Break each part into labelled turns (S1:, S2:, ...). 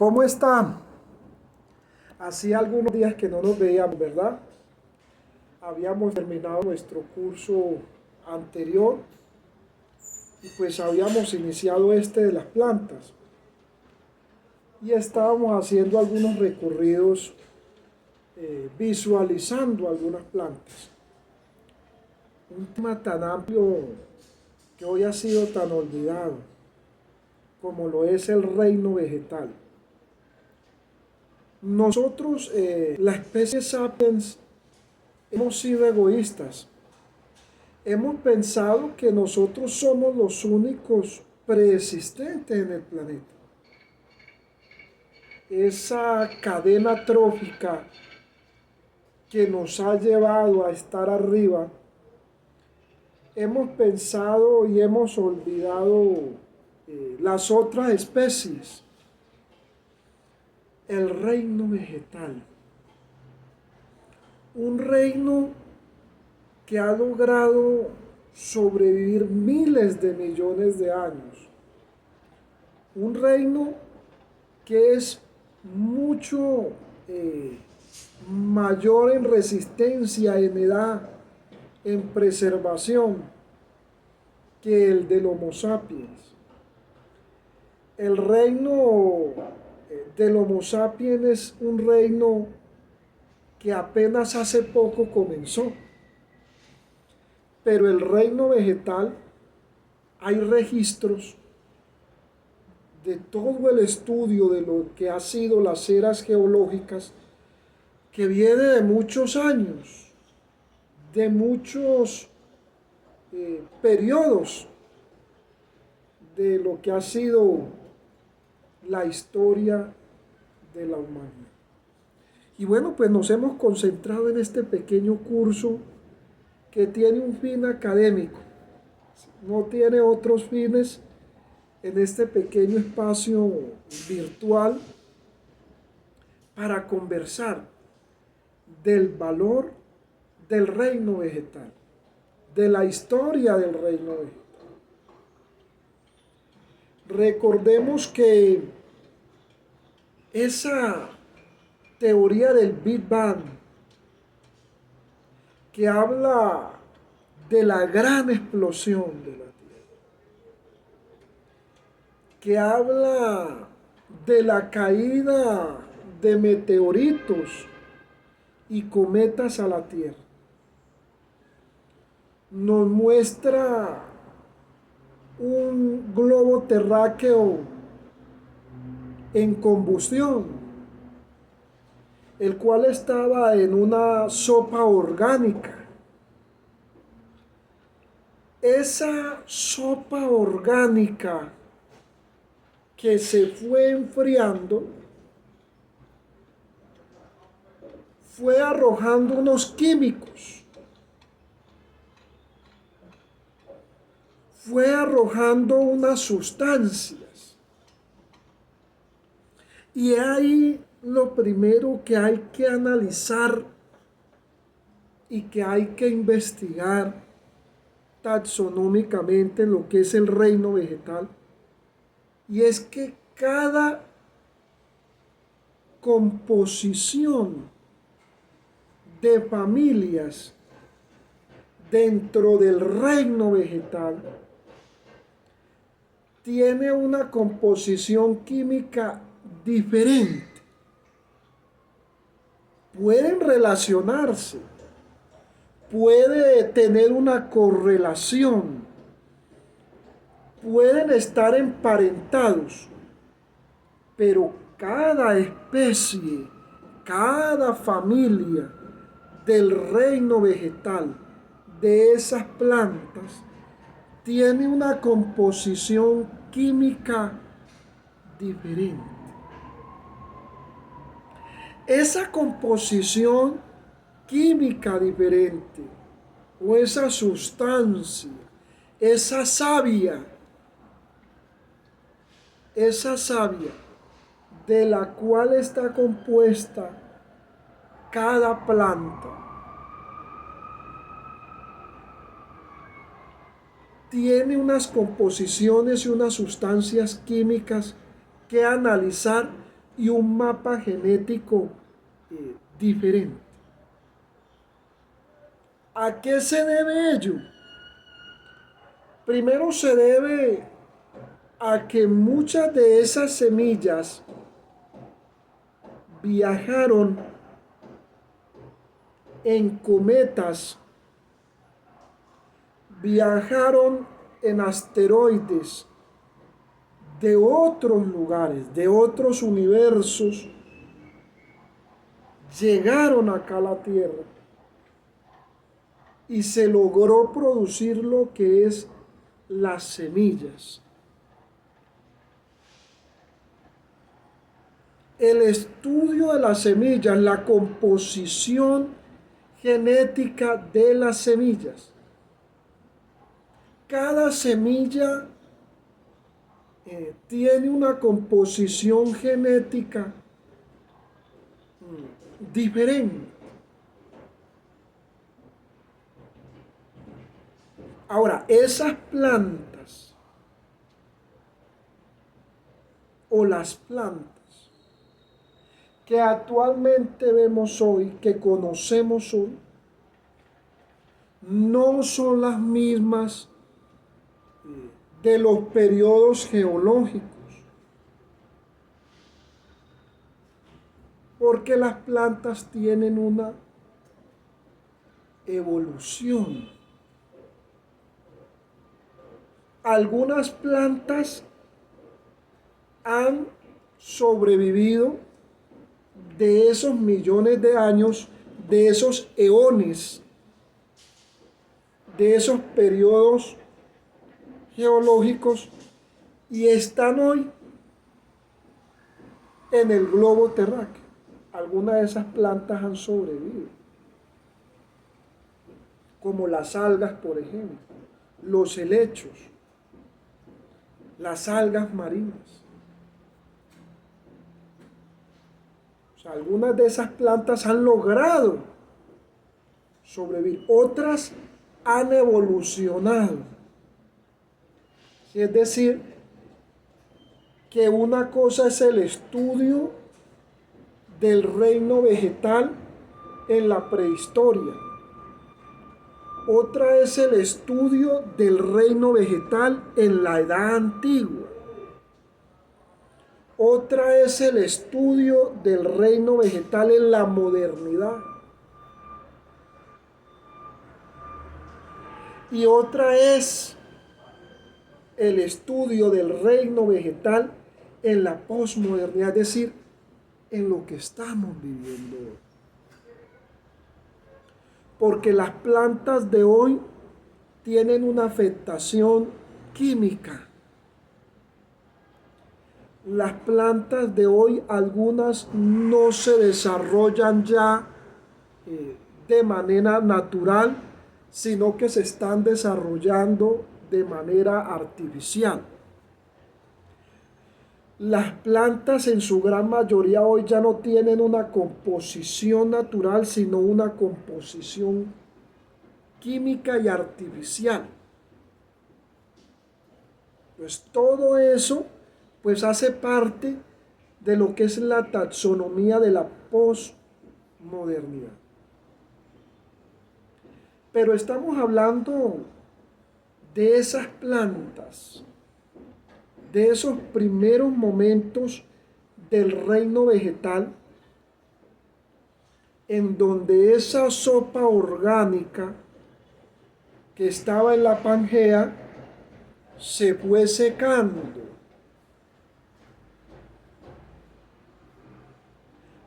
S1: ¿Cómo está? Hacía algunos días que no nos veíamos, ¿verdad? Habíamos terminado nuestro curso anterior y pues habíamos iniciado este de las plantas. Y estábamos haciendo algunos recorridos visualizando algunas plantas. Un tema tan amplio que hoy ha sido tan olvidado como lo es el reino vegetal. Nosotros, la especie Sapiens, hemos sido egoístas. Hemos pensado que nosotros somos los únicos preexistentes en el planeta. Esa cadena trófica que nos ha llevado a estar arriba, hemos pensado y hemos olvidado las otras especies. El reino vegetal, un reino que ha logrado sobrevivir miles de millones de años, un reino que es mucho mayor en resistencia, en edad, en preservación que el del Homo sapiens. El reino del Homo sapiens es un reino que apenas hace poco comenzó, pero el reino vegetal hay registros de todo el estudio de lo que ha sido las eras geológicas que viene de muchos años, de muchos periodos de lo que ha sido la historia de la humanidad. Y bueno, pues nos hemos concentrado en este pequeño curso que tiene un fin académico, no tiene otros fines en este pequeño espacio virtual para conversar del valor del reino vegetal, de la historia del reino vegetal. Recordemos que esa teoría del Big Bang que habla de la gran explosión de la Tierra, que habla de la caída de meteoritos y cometas a la Tierra, nos muestra un globo terráqueo en combustión, el cual estaba en una sopa orgánica. Esa sopa orgánica que se fue enfriando fue arrojando unos químicos, fue arrojando unas sustancias. Y ahí lo primero que hay que analizar y que hay que investigar taxonómicamente lo que es el reino vegetal, y es que cada composición de familias dentro del reino vegetal tiene una composición química diferente. Pueden relacionarse, puede tener una correlación, pueden estar emparentados, pero cada especie, cada familia del reino vegetal de esas plantas tiene una composición química diferente. Esa composición química diferente o esa sustancia, esa savia de la cual está compuesta cada planta, tiene unas composiciones y unas sustancias químicas que analizar y un mapa genético diferente. ¿A qué se debe ello? Primero se debe a que muchas de esas semillas viajaron en cometas, viajaron en asteroides de otros lugares, de otros universos, llegaron acá a la Tierra y se logró producir lo que es las semillas. El estudio de las semillas, la composición genética de las semillas. Cada semilla tiene una composición genética diferente. Ahora, esas plantas o las plantas que actualmente vemos hoy, que conocemos hoy, no son las mismas de los periodos geológicos, porque las plantas tienen una evolución. Algunas plantas han sobrevivido de esos millones de años, de esos eones, de esos periodos geológicos, y están hoy en el globo terráqueo. Algunas de esas plantas han sobrevivido, como las algas, por ejemplo, los helechos, las algas marinas. O sea, algunas de esas plantas han logrado sobrevivir, otras han evolucionado. Es decir, que una cosa es el estudio del reino vegetal en la prehistoria. Otra es el estudio del reino vegetal en la edad antigua. Otra es el estudio del reino vegetal en la modernidad. Y otra es el estudio del reino vegetal en la posmodernidad, es decir, en lo que estamos viviendo hoy. Porque las plantas de hoy tienen una afectación química. Las plantas de hoy, algunas no se desarrollan ya de manera natural, sino que se están desarrollando de manera artificial. Las plantas en su gran mayoría hoy ya no tienen una composición natural, sino una composición química y artificial. Pues todo eso pues hace parte de lo que es la taxonomía de la posmodernidad. Pero estamos hablando de esas plantas, de esos primeros momentos del reino vegetal, en donde esa sopa orgánica que estaba en la Pangea se fue secando.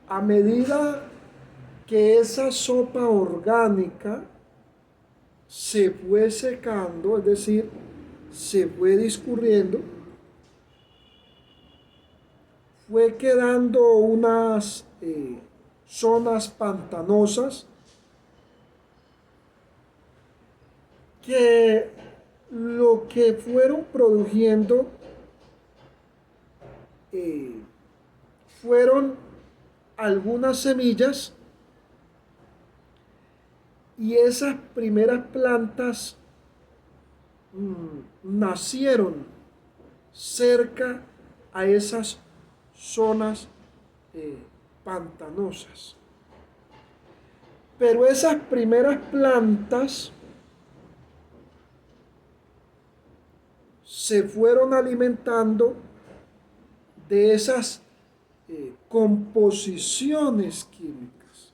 S1: A medida que esa sopa orgánica se fue secando, es decir, se fue discurriendo, fue quedando unas zonas pantanosas que lo que fueron produciendo fueron algunas semillas, y esas primeras plantas nacieron cerca a esas zonas eh, pantanosas. Pero esas primeras plantas se fueron alimentando de esas composiciones químicas.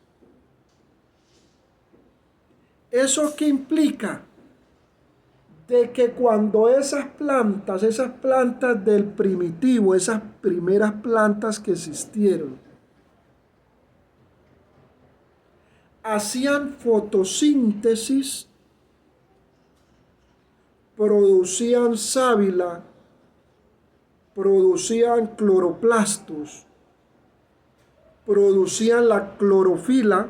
S1: ¿Eso qué implica? De que cuando esas plantas del primitivo, esas primeras plantas que existieron, hacían fotosíntesis, producían sábila, producían cloroplastos, producían la clorofila,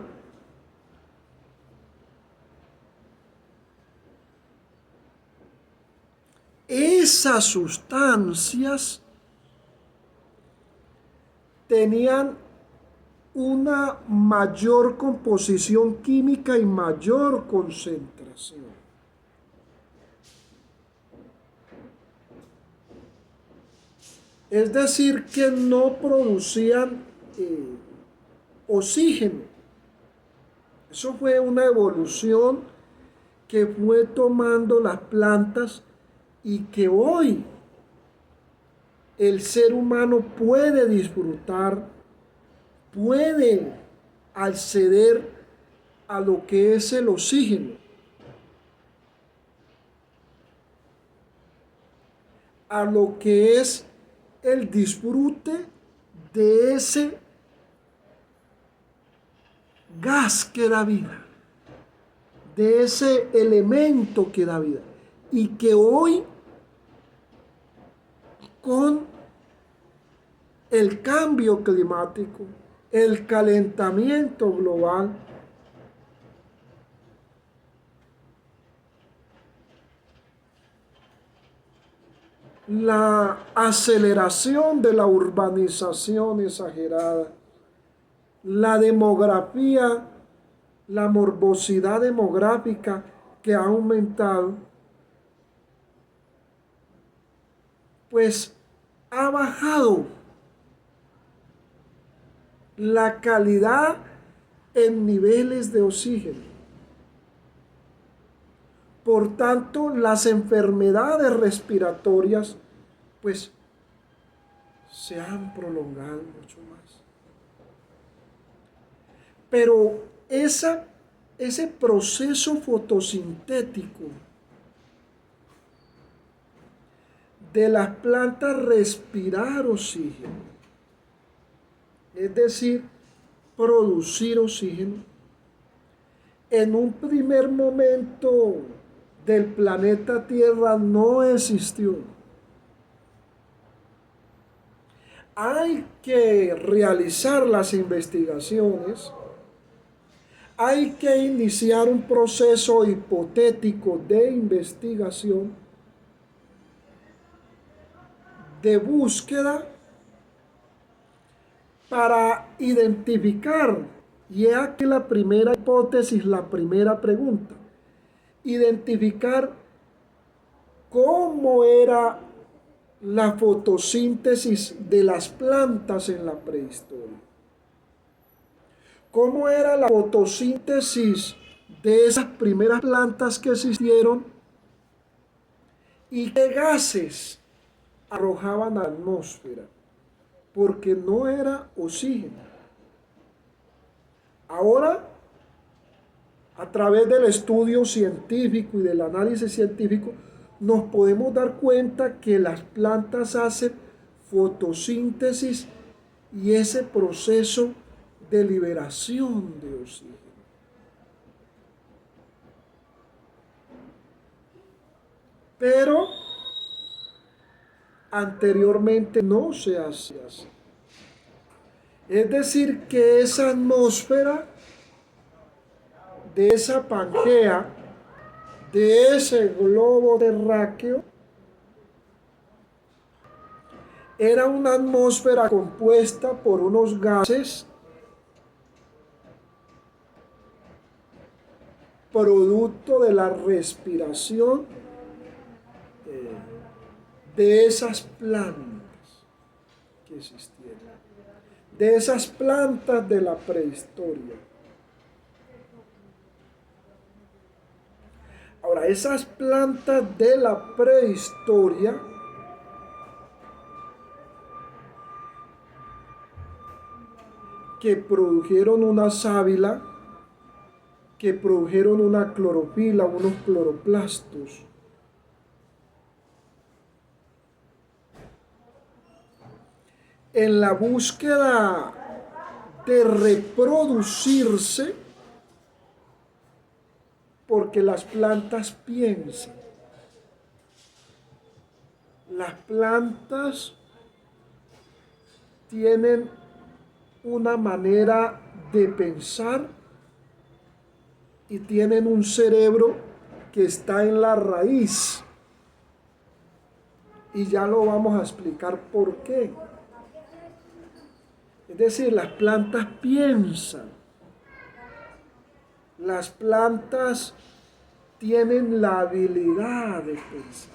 S1: esas sustancias tenían una mayor composición química y mayor concentración. Es decir, que no producían oxígeno. Eso fue una evolución que fue tomando las plantas y que hoy el ser humano puede disfrutar, puede acceder a lo que es el oxígeno, a lo que es el disfrute de ese gas que da vida, de ese elemento que da vida, y que hoy con el cambio climático, el calentamiento global, la aceleración de la urbanización exagerada, la demografía, la morbosidad demográfica que ha aumentado, pues ha bajado la calidad en niveles de oxígeno. Por tanto, las enfermedades respiratorias pues se han prolongado mucho más. Pero ese proceso fotosintético de las plantas respirar oxígeno, es decir, producir oxígeno, en un primer momento del planeta Tierra no existió. Hay que realizar las investigaciones, hay que iniciar un proceso hipotético de investigación, de búsqueda, para identificar, y es aquí la primera hipótesis, la primera pregunta, identificar cómo era la fotosíntesis de las plantas en la prehistoria. ¿Cómo era la fotosíntesis de esas primeras plantas que existieron? ¿Y qué gases arrojaban a la atmósfera? Porque no era oxígeno. Ahora, a través del estudio científico y del análisis científico, nos podemos dar cuenta que las plantas hacen fotosíntesis y ese proceso de liberación de oxígeno. Pero anteriormente no se hacía así. Es decir, que esa atmósfera de esa Pangea, de ese globo terráqueo, era una atmósfera compuesta por unos gases producto de la respiración de esas plantas que existieron, de esas plantas de la prehistoria. Ahora, esas plantas de la prehistoria que produjeron una sábila, que produjeron una clorofila, unos cloroplastos. En la búsqueda de reproducirse, porque las plantas piensan. Las plantas tienen una manera de pensar y tienen un cerebro que está en la raíz. Y ya lo vamos a explicar por qué. Es decir, las plantas piensan. Las plantas tienen la habilidad de pensar.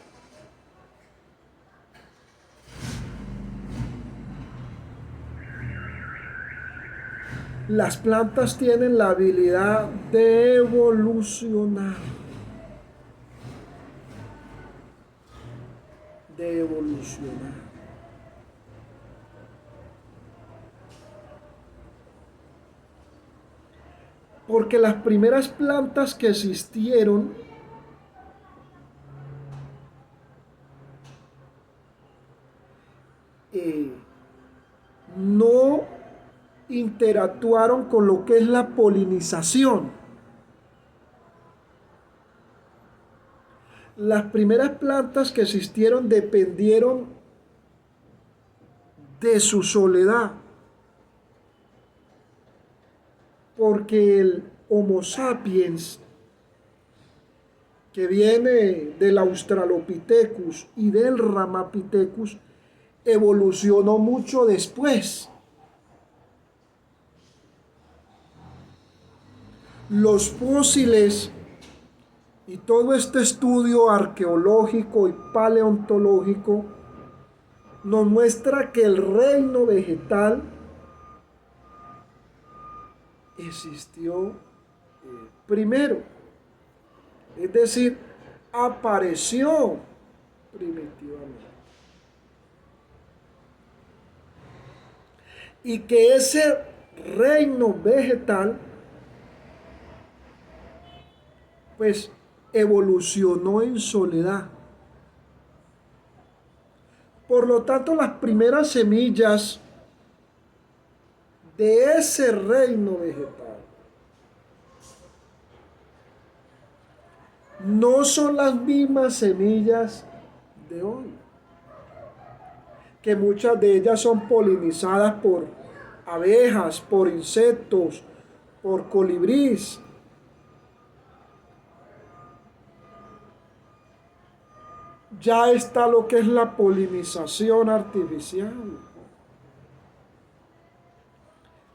S1: Las plantas tienen la habilidad de evolucionar. De evolucionar. Porque las primeras plantas que existieron no interactuaron con lo que es la polinización. Las primeras plantas que existieron dependieron de su soledad, porque el Homo sapiens, que viene del Australopithecus y del Ramapithecus, evolucionó mucho después. Los fósiles y todo este estudio arqueológico y paleontológico nos muestra que el reino vegetal existió primero, es decir, apareció primitivamente. Y que ese reino vegetal pues evolucionó en soledad. Por lo tanto, las primeras semillas de ese reino vegetal no son las mismas semillas de hoy, que muchas de ellas son polinizadas por abejas, por insectos, por colibríes. Ya está lo que es la polinización artificial,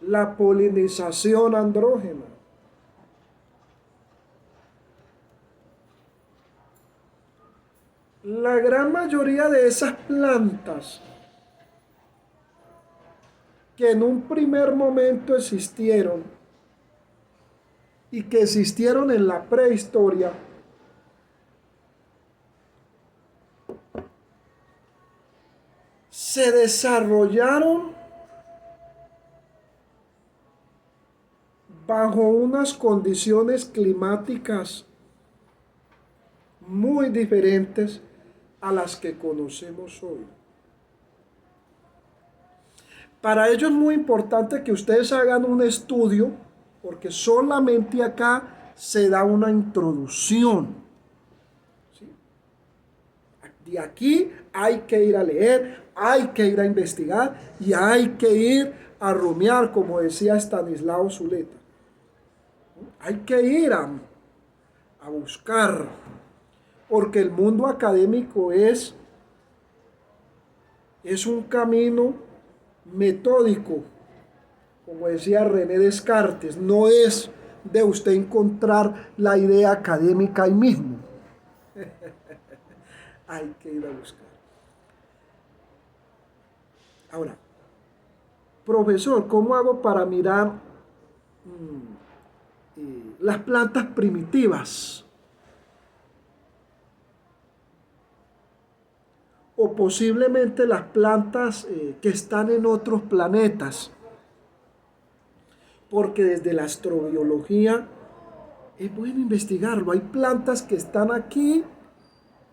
S1: la polinización andrógena. La gran mayoría de esas plantas que en un primer momento existieron y que existieron en la prehistoria, se desarrollaron bajo unas condiciones climáticas muy diferentes a las que conocemos hoy. Para ello es muy importante que ustedes hagan un estudio, porque solamente acá se da una introducción. ¿Sí? De aquí hay que ir a leer, hay que ir a investigar y hay que ir a rumiar, como decía Estanislao Zuleta. Hay que ir a buscar, porque el mundo académico es un camino metódico, como decía René Descartes, no es de usted encontrar la idea académica ahí mismo. Hay que ir a buscar. Ahora, profesor, ¿cómo hago para mirar las plantas primitivas? O posiblemente las plantas que están en otros planetas. Porque desde la astrobiología es bueno investigarlo. Hay plantas que están aquí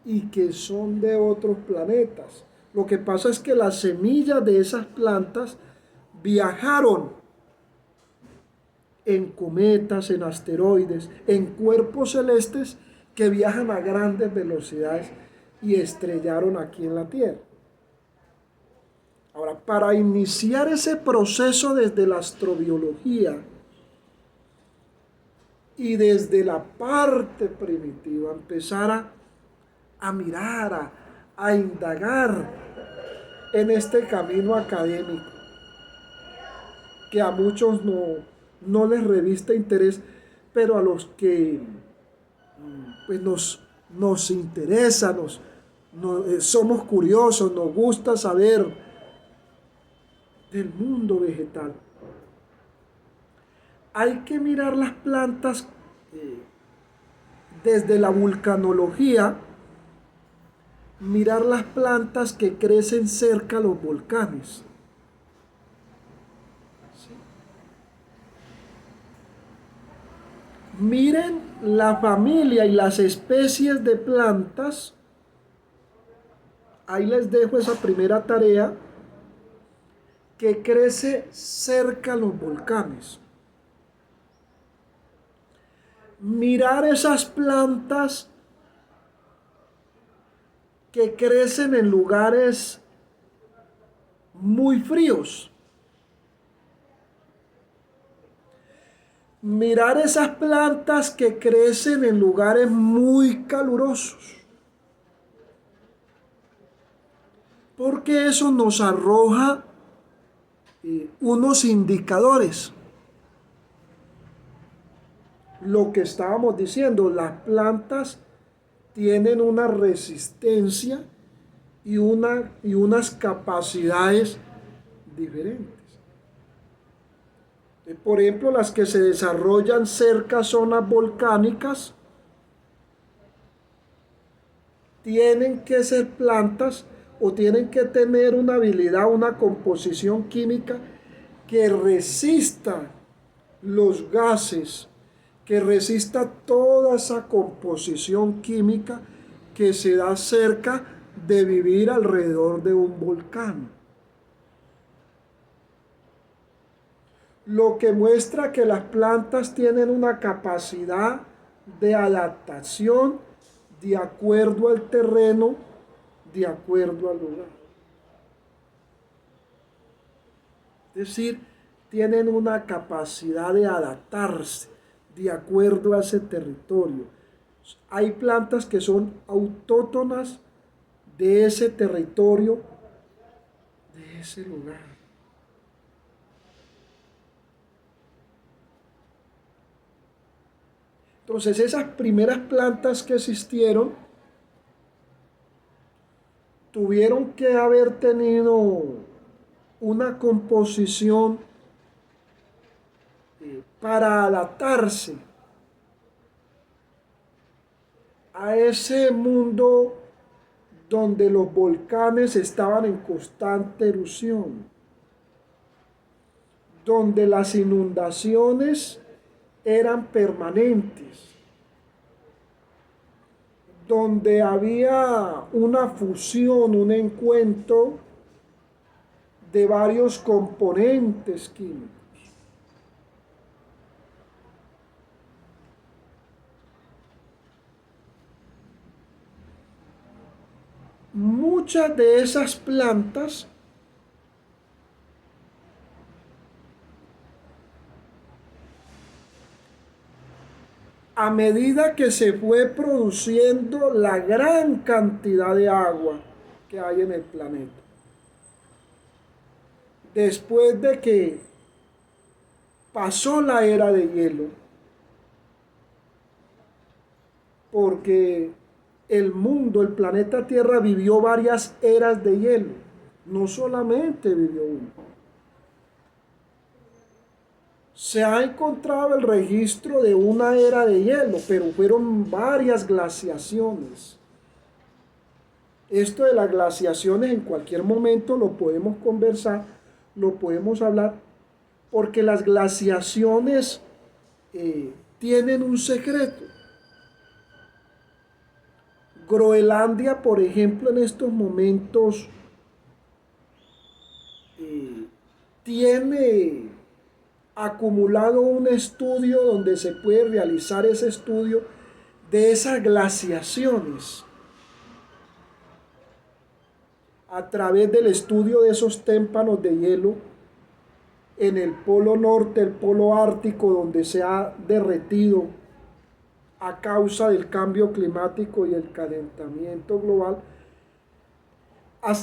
S1: y que son de otros planetas. Lo que pasa es que las semillas de esas plantas viajaron en cometas, en asteroides, en cuerpos celestes que viajan a grandes velocidades y estrellaron aquí en la Tierra. Ahora, para iniciar ese proceso desde la astrobiología y desde la parte primitiva, empezar a mirar, a indagar en este camino académico que a muchos no les reviste interés, pero a los que pues nos interesa, somos curiosos, nos gusta saber del mundo vegetal. Hay que mirar las plantas desde la vulcanología, mirar las plantas que crecen cerca a los volcanes. ¿Sí? Miren la familia y las especies de plantas. Ahí les dejo esa primera tarea, que crece cerca a los volcanes. Mirar esas plantas que crecen en lugares muy fríos. Mirar esas plantas que crecen en lugares muy calurosos. Porque eso nos arroja unos indicadores. Lo que estábamos diciendo, las plantas tienen una resistencia y unas capacidades diferentes. Por ejemplo, las que se desarrollan cerca a zonas volcánicas tienen que ser plantas o tienen que tener una habilidad, una composición química que resista los gases, que resista toda esa composición química que se da cerca de vivir alrededor de un volcán. Lo que muestra que las plantas tienen una capacidad de adaptación de acuerdo al terreno, de acuerdo al lugar. Es decir, tienen una capacidad de adaptarse de acuerdo a ese territorio. Hay plantas que son autóctonas de ese territorio, de ese lugar. Entonces, esas primeras plantas que existieron tuvieron que haber tenido una composición para adaptarse a ese mundo donde los volcanes estaban en constante erupción, donde las inundaciones eran permanentes, donde había una fusión, un encuentro de varios componentes químicos. Muchas de esas plantas a medida que se fue produciendo la gran cantidad de agua que hay en el planeta, después de que pasó la era de hielo, porque el mundo, el planeta Tierra vivió varias eras de hielo, no solamente vivió una. Se ha encontrado el registro de una era de hielo, pero fueron varias glaciaciones. Esto de las glaciaciones en cualquier momento lo podemos conversar, lo podemos hablar, porque las glaciaciones tienen un secreto. Groenlandia, por ejemplo, en estos momentos tiene acumulado un estudio donde se puede realizar ese estudio de esas glaciaciones a través del estudio de esos témpanos de hielo en el polo norte, el polo ártico, donde se ha derretido a causa del cambio climático y el calentamiento global.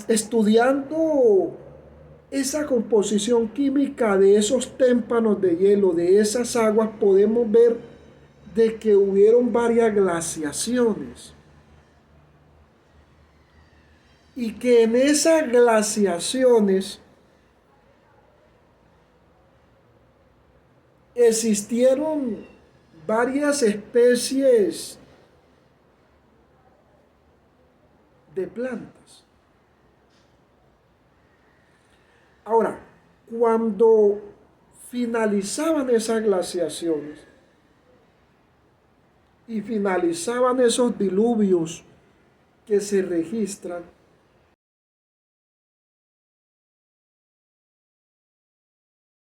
S1: Estudiando esa composición química de esos témpanos de hielo, de esas aguas, podemos ver de que hubieron varias glaciaciones y que en esas glaciaciones existieron varias especies de plantas. Ahora, cuando finalizaban esas glaciaciones y finalizaban esos diluvios que se registran,